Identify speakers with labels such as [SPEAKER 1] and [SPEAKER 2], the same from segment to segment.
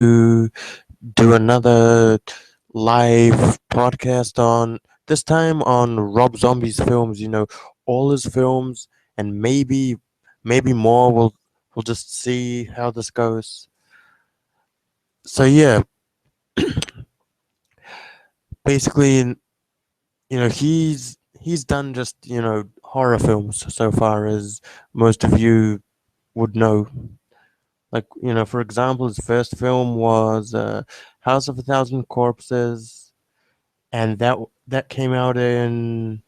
[SPEAKER 1] to do another live podcast on this time on Rob Zombie's films. All his films, and maybe more. We'll just see how this goes. So yeah, basically, he's done just horror films so far, as most of you would know. Like, for example, his first film was House of a Thousand Corpses, and that came out in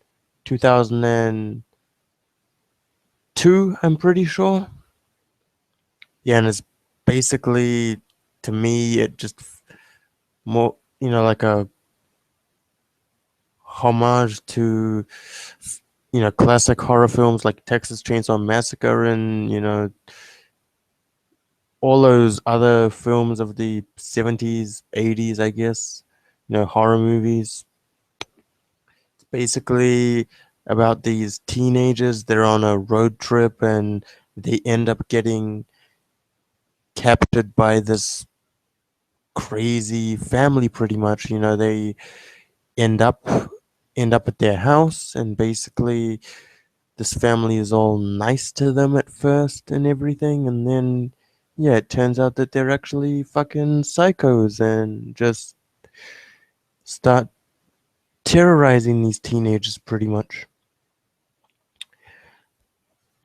[SPEAKER 1] 2002, I'm pretty sure. Yeah, and it's basically, to me, it just more, like a homage to, classic horror films like Texas Chainsaw Massacre and, all those other films of the 70s, 80s, I guess, horror movies. It's basically about these teenagers. They're on a road trip and they end up getting captured by this crazy family pretty much. They end up at their house, and basically this family is all nice to them at first and everything, and then yeah, it turns out that they're actually fucking psychos and just start terrorizing these teenagers pretty much.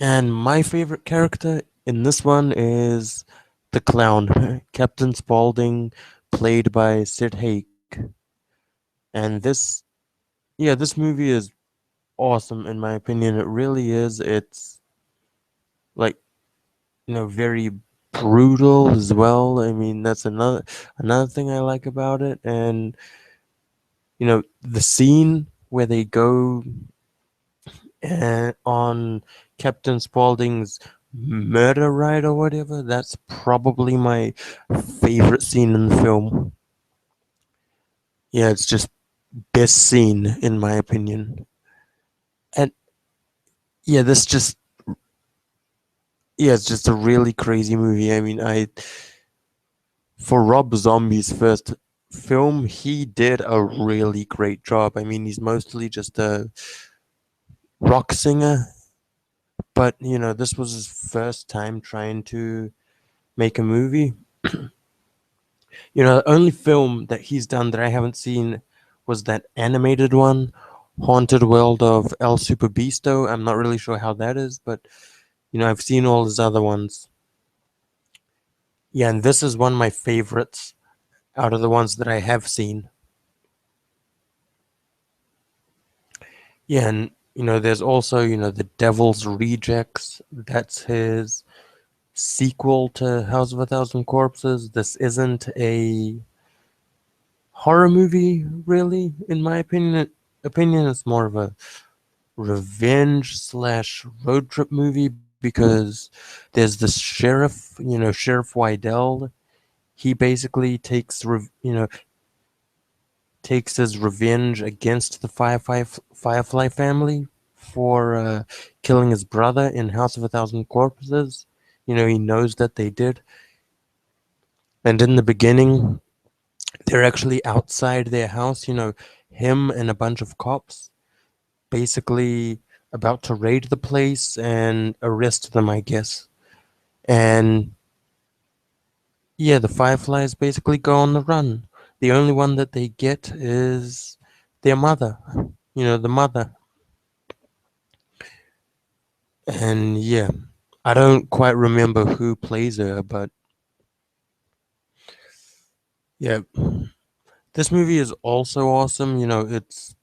[SPEAKER 1] And my favorite character in this one is the clown, Captain Spaulding, played by Sid Haig. And this movie is awesome in my opinion. It really is. It's like, very brutal as well. I mean, that's another thing I like about it. And the scene where they go on Captain Spaulding's murder ride or whatever, that's probably my favorite scene in the film. Yeah, it's just best scene in my opinion. And yeah, it's just a really crazy movie. I mean, I for Rob Zombie's first film, he did a really great job. I mean, he's mostly just a rock singer, but this was his first time trying to make a movie. The only film that he's done that I haven't seen was that animated one, Haunted World of El Super Beasto. I'm not really sure how that is, but I've seen all his other ones. Yeah, and this is one of my favorites out of the ones that I have seen. Yeah, and there's also, The Devil's Rejects. That's his sequel to House of a Thousand Corpses. This isn't a horror movie, really, in my opinion. It's more of a revenge slash road trip movie because there's this sheriff, Sheriff Wydell. He basically takes his revenge against the Firefly family for killing his brother in House of a Thousand Corpses. He knows that they did. And in the beginning, they're actually outside their house, him and a bunch of cops, basically about to raid the place and arrest them, I guess. And yeah, the Fireflies basically go on the run. The only one that they get is their mother, the mother. And yeah, I don't quite remember who plays her, but yeah, this movie is also awesome. It's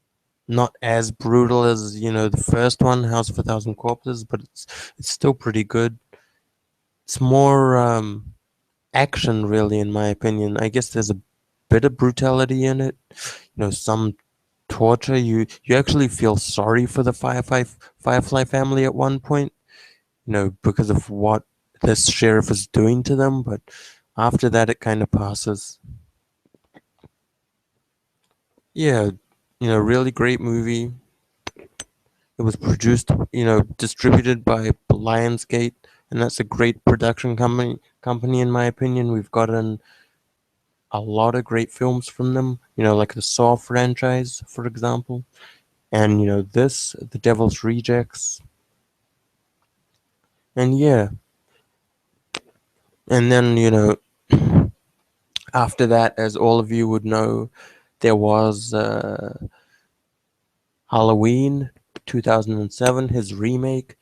[SPEAKER 1] not as brutal as the first one, House of a Thousand Corpses, but it's still pretty good. It's more action, really, in my opinion. I guess there's a bit of brutality in it. Some torture. You actually feel sorry for the Firefly family at one point. Because of what this sheriff is doing to them. But after that, it kind of passes. Yeah, really great movie. It was produced, distributed by Lionsgate, and that's a great production company in my opinion. We've gotten a lot of great films from them, like the Saw franchise, for example. And, this, The Devil's Rejects. And yeah, and then, after that, as all of you would know, there was Halloween 2007, his remake.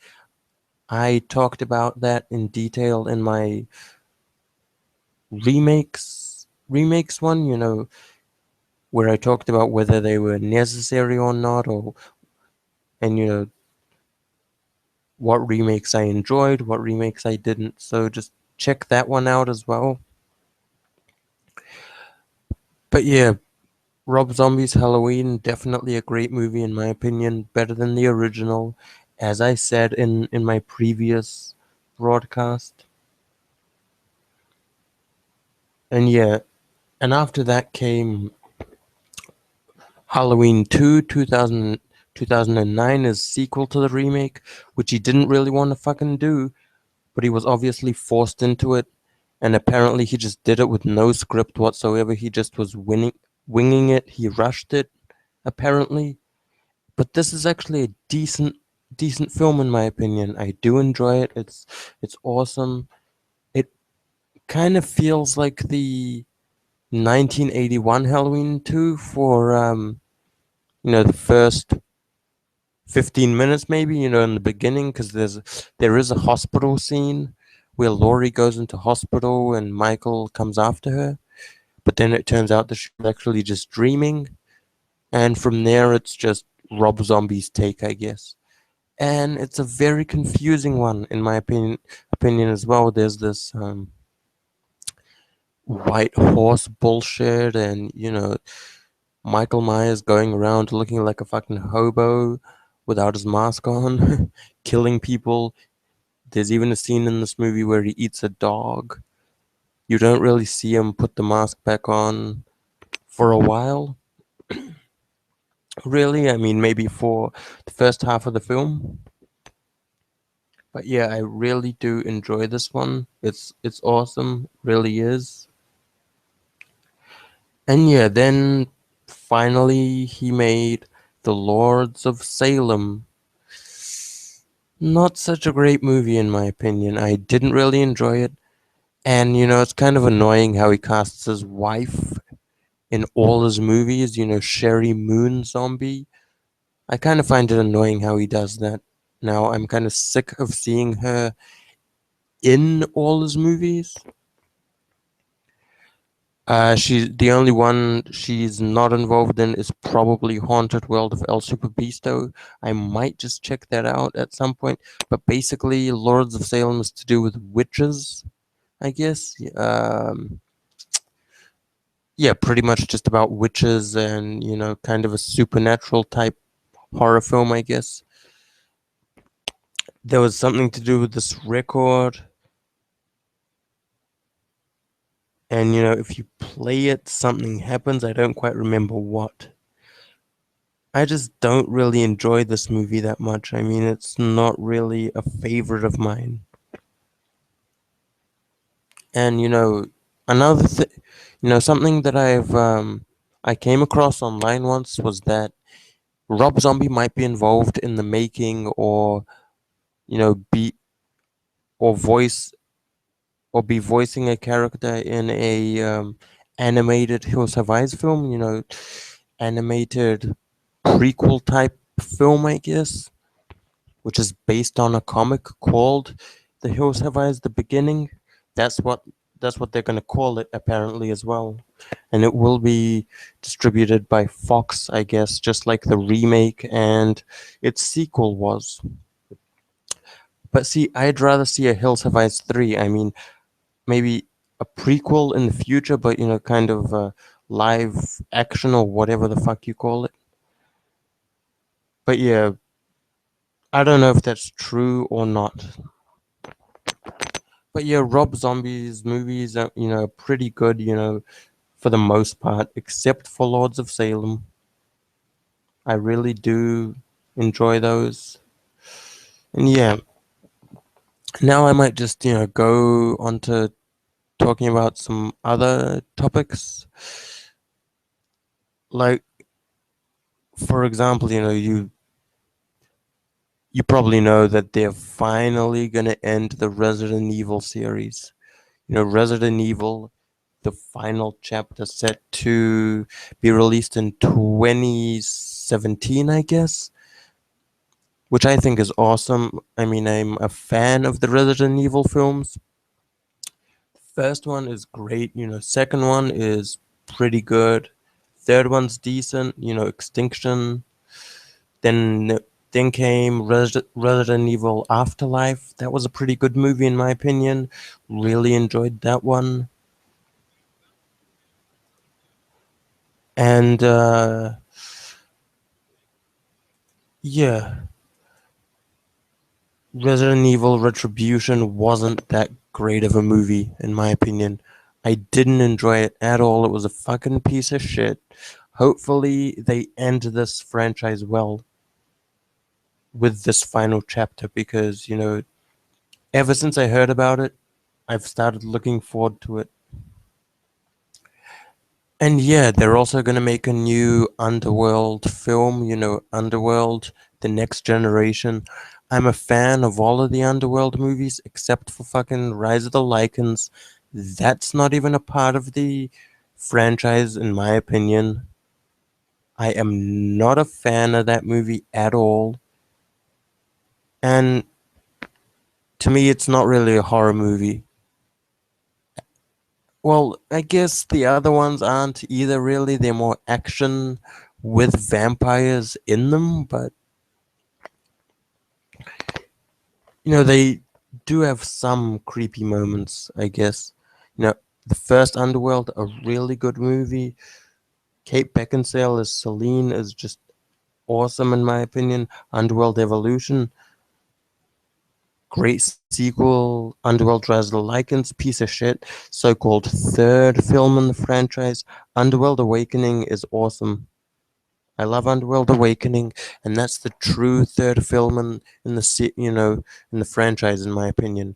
[SPEAKER 1] I talked about that in detail in my remakes one, where I talked about whether they were necessary or not, or and what remakes I enjoyed, what remakes I didn't. So just check that one out as well. But yeah, Rob Zombie's Halloween, definitely a great movie in my opinion, better than the original, as I said in my previous broadcast. And yeah, and after that came Halloween 2, 2009 is sequel to the remake, which he didn't really want to fucking do, but he was obviously forced into it, and apparently he just did it with no script whatsoever. He just was winging it. He rushed it, apparently. But this is actually a decent film in my opinion. I do enjoy it. It's awesome. It kind of feels like the 1981 Halloween 2 for the first 15 minutes maybe, in the beginning, because there is a hospital scene where Laurie goes into hospital and Michael comes after her, but then it turns out that she was actually just dreaming, and from there it's just Rob Zombie's take, I guess. And it's a very confusing one in my opinion as well. There's this white horse bullshit, and Michael Myers going around looking like a fucking hobo without his mask on, killing people. There's even a scene in this movie where he eats a dog. You don't really see him put the mask back on for a while. Really, I mean, maybe for the first half of the film. But yeah, I really do enjoy this one. It's awesome, really is. And yeah, then finally he made The Lords of Salem. Not such a great movie in my opinion. I didn't really enjoy it. And it's kind of annoying how he casts his wife in all his movies, Sherry Moon Zombie. I kind of find it annoying how he does that. Now I'm kind of sick of seeing her in all his movies. She's the only one she's not involved in is probably Haunted World of El Super Beasto. I might just check that out at some point. But basically, Lords of Salem is to do with witches, I guess. Yeah, pretty much just about witches and kind of a supernatural type horror film, I guess. There was something to do with this record, and if you play it, something happens. I don't quite remember what. I just don't really enjoy this movie that much. I mean, it's not really a favorite of mine. And another thing, something that I came across online once was that Rob Zombie might be involved in the making, or be or voice or be voicing a character in a animated Hills Have Eyes film. Animated prequel type film, I guess, which is based on a comic called The Hills Have Eyes: The Beginning. That's what that's what they're gonna call it apparently as well, and it will be distributed by Fox, I guess, just like the remake and its sequel was. But see, I'd rather see a Hills Have Eyes 3. I mean, maybe a prequel in the future, but kind of live action or whatever the fuck you call it. But yeah, I don't know if that's true or not. But yeah, Rob Zombie's movies are, pretty good, for the most part, except for Lords of Salem. I really do enjoy those. And yeah, now I might just, go on to talking about some other topics, like for example, you probably know that they're finally gonna end the Resident Evil series. Resident Evil, the final chapter set to be released in 2017, I guess, which I think is awesome. I mean, I'm a fan of the Resident Evil films. First one is great, second one is pretty good. Third one's decent, Extinction. Then then came Resident Evil Afterlife. That was a pretty good movie in my opinion. Really enjoyed that one. And yeah, Resident Evil Retribution wasn't that great of a movie in my opinion. I didn't enjoy it at all. It was a fucking piece of shit. Hopefully they end this franchise well with this final chapter because, ever since I heard about it, I've started looking forward to it. And yeah, they're also going to make a new Underworld film, Underworld, The Next Generation. I'm a fan of all of the Underworld movies except for fucking Rise of the Lycans. That's not even a part of the franchise, in my opinion. I am not a fan of that movie at all. And to me, it's not really a horror movie. Well, I guess the other ones aren't either really. They're more action with vampires in them, but they do have some creepy moments, I guess. The first Underworld, a really good movie. Kate Beckinsale as Celine is just awesome in my opinion. Underworld Evolution, great sequel. Underworld Rise of the Lycans, piece of shit. So-called third film in the franchise. Underworld Awakening is awesome. I love Underworld Awakening, and that's the true third film in in the franchise, in my opinion.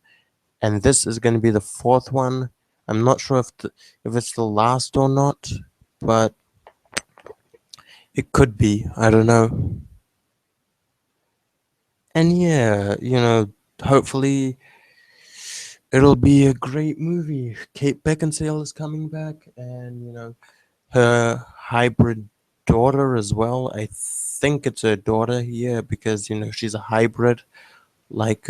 [SPEAKER 1] And this is going to be the fourth one. I'm not sure if it's the last or not, but it could be. I don't know. And yeah, hopefully it'll be a great movie. Kate Beckinsale is coming back, and her hybrid daughter as well. I think it's her daughter here because she's a hybrid like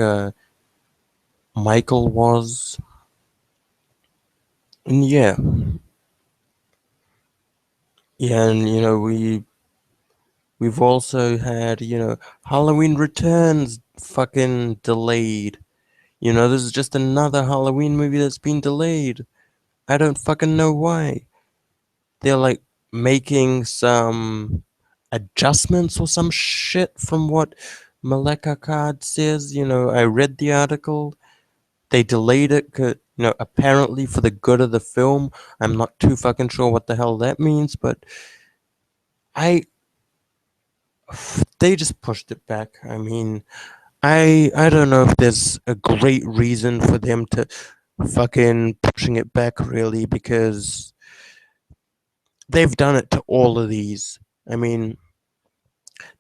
[SPEAKER 1] Michael was. And yeah, yeah, and we've also had Halloween Returns fucking delayed. This is just another Halloween movie that's been delayed. I don't fucking know why. They're like making some adjustments or some shit from what Maleka Card says. I read the article. They delayed it, apparently for the good of the film. I'm not too fucking sure what the hell that means, but I they just pushed it back. I mean, I don't know if there's a great reason for them to fucking pushing it back really because they've done it to all of these. I mean,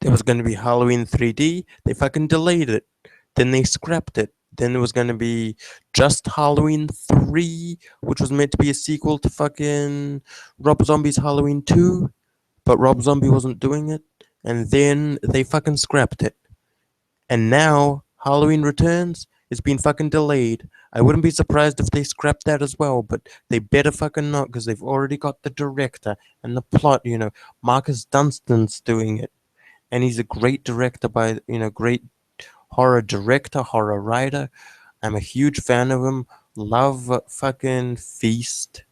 [SPEAKER 1] there was going to be Halloween 3D, they fucking delayed it. Then they scrapped it. Then there was going to be just Halloween 3, which was meant to be a sequel to fucking Rob Zombie's Halloween 2, but Rob Zombie wasn't doing it. And then they fucking scrapped it. And now Halloween Returns is being fucking delayed. I wouldn't be surprised if they scrap that as well, but they better fucking not because they've already got the director and the plot. Marcus Dunstan's doing it, and he's a great director great horror director, horror writer. I'm a huge fan of him. Love fucking Feast.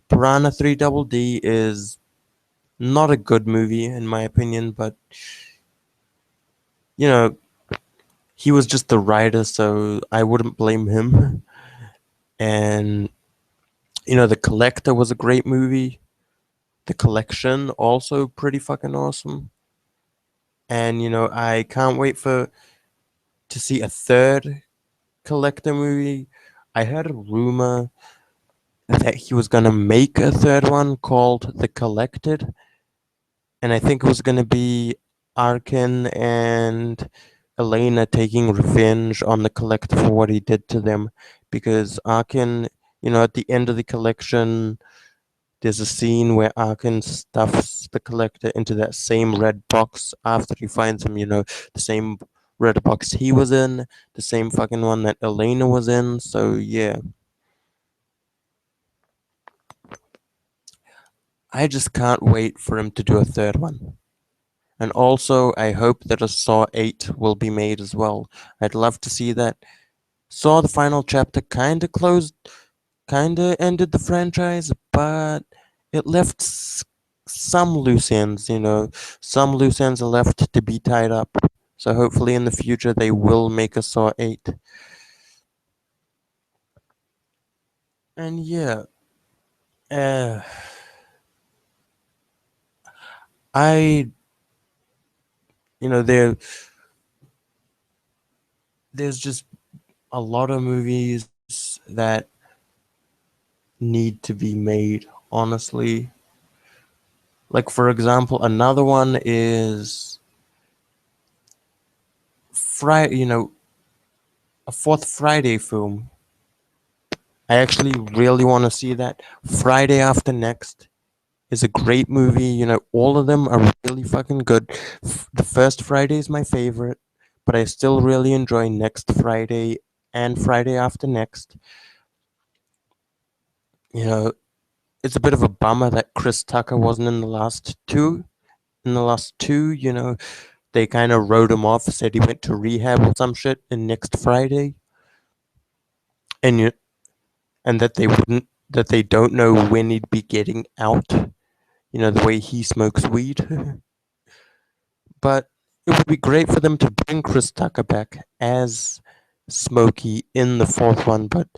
[SPEAKER 1] Piranha 3 Double D is not a good movie in my opinion, but you know he was just the writer, so I wouldn't blame him. And The Collector was a great movie. The Collection also pretty fucking awesome. And I can't wait for to see a third Collector movie. I heard a rumor that he was gonna make a third one called The Collected, and I think it was gonna be Arkin and Elena taking revenge on the Collector for what he did to them, because Arkin, at the end of the collection, there's a scene where Arkin stuffs the Collector into that same red box after he finds him, the same red box he was in, the same fucking one that Elena was in. So yeah, I just can't wait for him to do a third one. And also, I hope that a Saw 8 will be made as well. I'd love to see that. Saw the final chapter kinda ended the franchise, but it left some loose ends, Some loose ends are left to be tied up. So hopefully in the future they will make a Saw 8. And yeah, uh, I, there's just a lot of movies that need to be made, honestly. Like, for example, another one is a fourth Friday film. I actually really want to see that. Friday After Next is a great movie. All of them are really fucking good. The first Friday is my favorite, but I still really enjoy Next Friday and Friday After Next. You know, it's a bit of a bummer that Chris Tucker wasn't in the last two. In the last two, they kind of wrote him off, said he went to rehab or some shit in Next Friday, and that they don't know when he'd be getting out. The way he smokes weed. But it would be great for them to bring Chris Tucker back as Smokey in the fourth one, but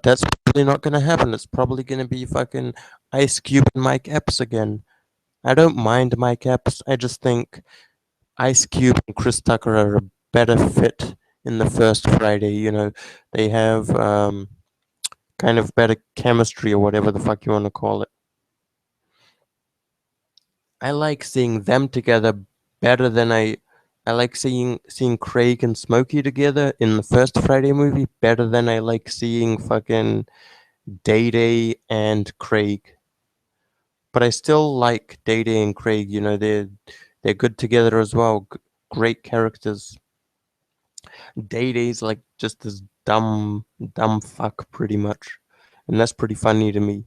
[SPEAKER 1] that's probably not gonna happen. It's probably gonna be fucking Ice Cube and Mike Epps again. I don't mind Mike Epps. I just think Ice Cube and Chris Tucker are a better fit in the first Friday. They have kind of better chemistry or whatever the fuck you want to call it. I like seeing them together better than I like seeing Craig and Smokey together in the first Friday movie better than I like seeing fucking Day Day and Craig. But I still like Day Day and Craig. They're good together as well. Great characters. Day Day's like just this dumb fuck pretty much, and that's pretty funny to me.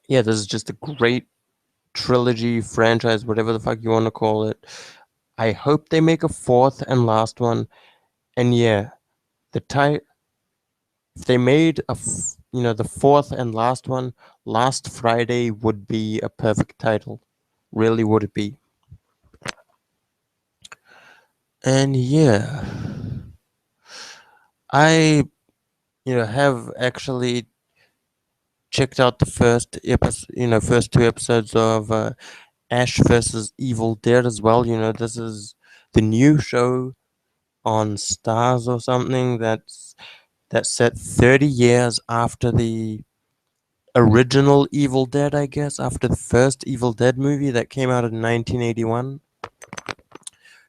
[SPEAKER 1] Yeah, this is just a great trilogy franchise, whatever the fuck you want to call it. I hope they make a fourth and last one. And yeah, the type if they made the fourth and last one, Last Friday would be a perfect title. Really would it be? And yeah, I have actually checked out the first episode, first two episodes of Ash versus Evil Dead as well. This is the new show on Stars or something that's set 30 years after the original Evil Dead, I guess, after the first Evil Dead movie that came out in 1981.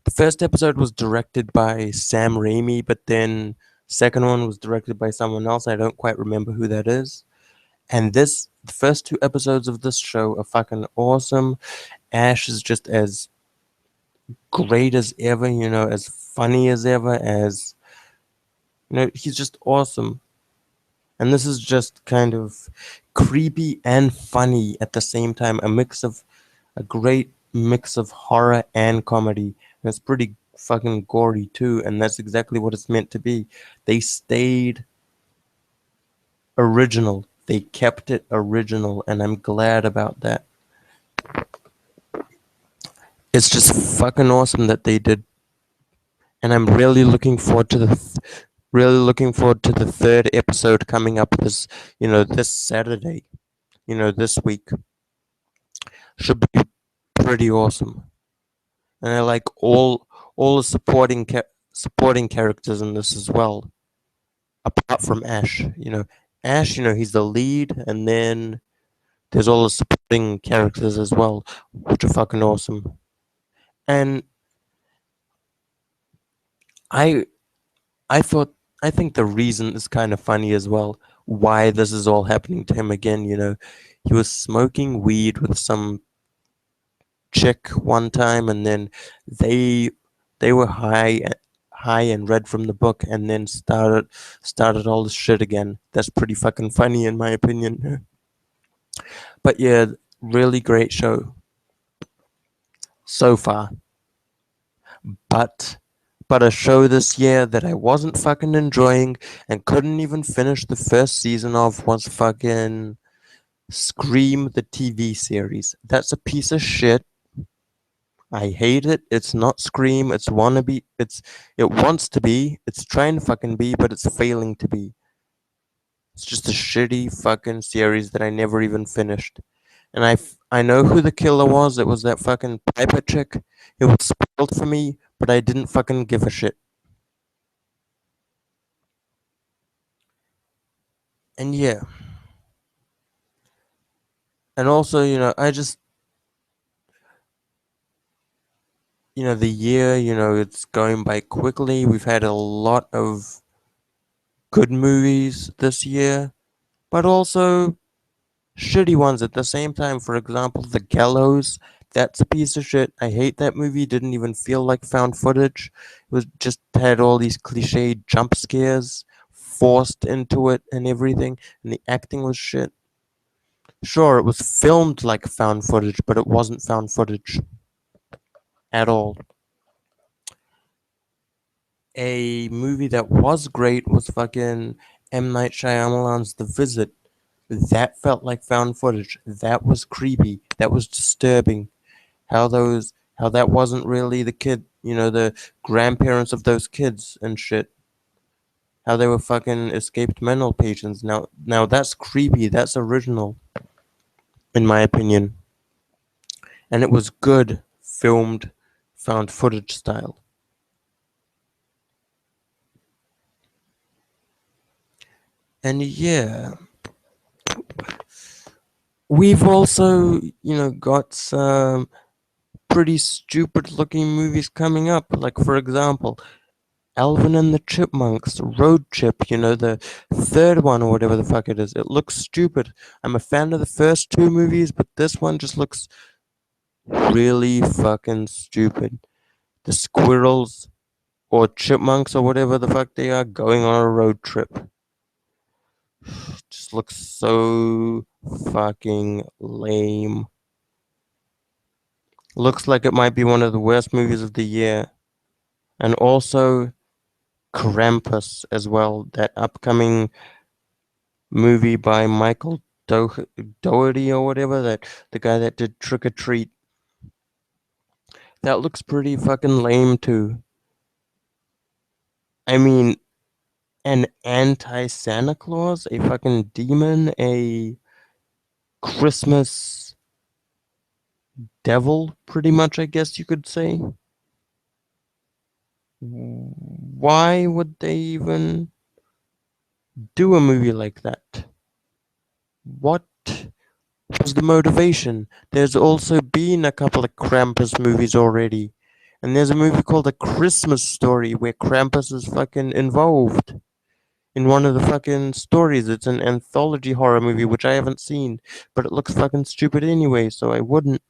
[SPEAKER 1] The first episode was directed by Sam Raimi, but then second one was directed by someone else. I don't quite remember who that is. And the first two episodes of this show are fucking awesome. Ash is just as great as ever, as funny as ever, as he's just awesome. And this is just kind of creepy and funny at the same time. A great mix of horror and comedy. And it's pretty fucking gory too, and that's exactly what it's meant to be. They stayed original. They kept it original, and I'm glad about that. It's just fucking awesome that they did, and I'm really looking forward to the third episode coming up this Saturday. This week should be pretty awesome. And I like all the supporting characters in this as well. apart from Ash. Ash, he's the lead, and then there's all the supporting characters as well, which are fucking awesome. And I I thought I think the reason is kind of funny as well. Why this is all happening to him again? He was smoking weed with some chick one time, and then they they were high and read from the book, and then started all this shit again. That's pretty fucking funny in my opinion. But yeah, really great show so far. But a show this year that I wasn't fucking enjoying and couldn't even finish the first season of was fucking Scream, the TV series. That's a piece of shit. I hate it. It's not Scream. It's wannabe. It wants to be. It's trying to fucking be, but it's failing to be. It's just a shitty fucking series that I never even finished. And I know who the killer was. It was that fucking Piper chick. It was spoiled for me, but I didn't fucking give a shit. And yeah, and also, I just, the year, it's going by quickly. We've had a lot of good movies this year, but also shitty ones at the same time. For example, The Gallows. That's a piece of shit. I hate that movie. Didn't even feel like found footage. It was just had all these cliched jump scares forced into it and everything, and the acting was shit. Sure, it was filmed like found footage, but it wasn't found footage at all. A movie that was great was fucking M. Night Shyamalan's The Visit. That felt like found footage. That was creepy. That was disturbing. How that wasn't really the kid, the grandparents of those kids and shit. How they were fucking escaped mental patients. Now that's creepy. That's original, in my opinion. And it was good filmed found footage style. And yeah, we've also, got some pretty stupid looking movies coming up. Like, for example, Alvin and the Chipmunks, Road Trip, the third one or whatever the fuck it is. It looks stupid. I'm a fan of the first two movies, but this one just looks really fucking stupid. The squirrels or chipmunks or whatever the fuck they are going on a road trip. Just looks so fucking lame. Looks like it might be one of the worst movies of the year. And also Krampus as well, that upcoming movie by Michael Doherty or whatever, that the guy that did Trick or Treat. That looks pretty fucking lame too. I mean, an anti Santa Claus, a fucking demon, a Christmas devil, pretty much, I guess you could say. Why would they even do a movie like that? What was the motivation? There's also been a couple of Krampus movies already. And there's a movie called A Christmas Story where Krampus is fucking involved in one of the fucking stories. It's an anthology horror movie, which I haven't seen, but it looks fucking stupid anyway, so I wouldn't.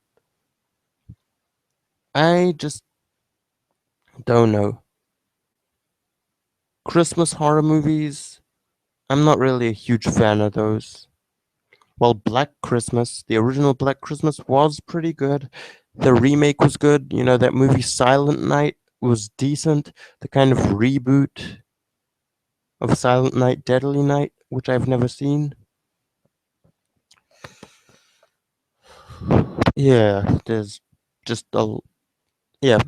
[SPEAKER 1] I just don't know. Christmas horror movies, I'm not really a huge fan of those. Well, Black Christmas, the original Black Christmas was pretty good. The remake was good. That movie Silent Night was decent. The kind of reboot of Silent Night, Deadly Night, which I've never seen. Yeah, there's just a. Yeah,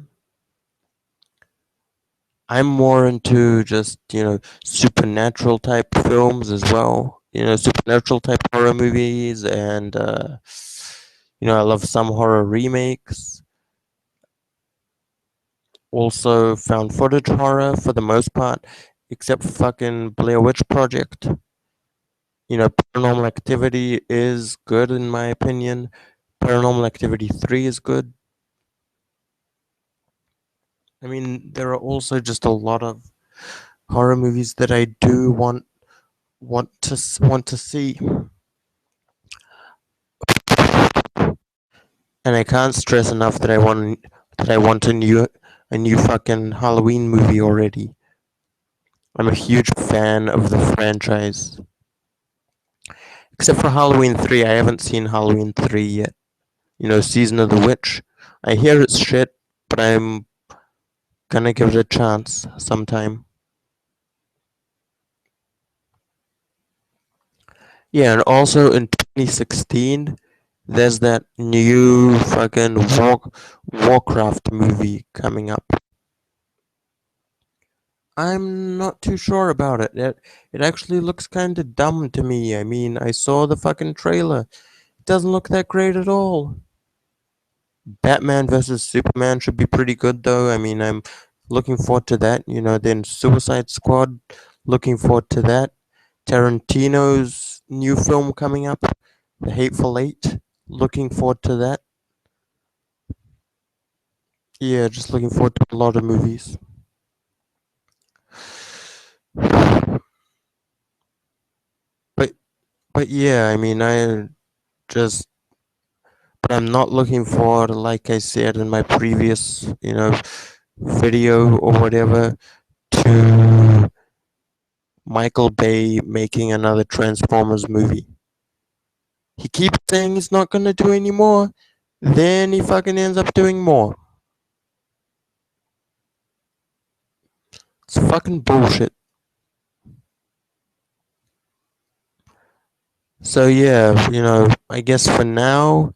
[SPEAKER 1] I'm more into just, supernatural type films as well. Supernatural type horror movies, and, I love some horror remakes. Also, found footage horror for the most part. except fucking Blair Witch Project. Paranormal Activity is good in my opinion. Paranormal Activity 3 is good. I mean, there are also just a lot of horror movies that I do want to see, and I can't stress enough that I want a new fucking Halloween movie already. I'm a huge fan of the franchise. Except for Halloween 3, I haven't seen Halloween 3 yet. Season of the Witch. I hear it's shit, but I'm gonna give it a chance sometime. Yeah, and also in 2016, there's that new fucking Warcraft movie coming up. I'm not too sure about it. It actually looks kind of dumb to me. I mean, I saw the fucking trailer. It doesn't look that great at all. Batman versus Superman should be pretty good though. I mean, I'm looking forward to that. Then Suicide Squad, looking forward to that. Tarantino's new film coming up, The Hateful Eight, looking forward to that. Yeah, just looking forward to a lot of movies. But but yeah, I mean, just but I'm not looking forward, like I said in my previous, video or whatever, to Michael Bay making another Transformers movie. He keeps saying he's not gonna do any more, then he fucking ends up doing more. It's fucking bullshit. So yeah, I guess for now,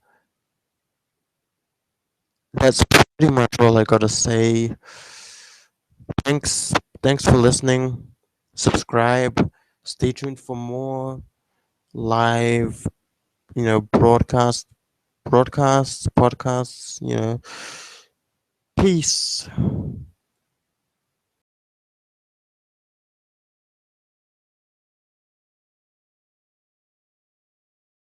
[SPEAKER 1] that's pretty much all I gotta say. Thanks for listening. Subscribe. Stay tuned for more live, broadcasts, podcasts. Peace.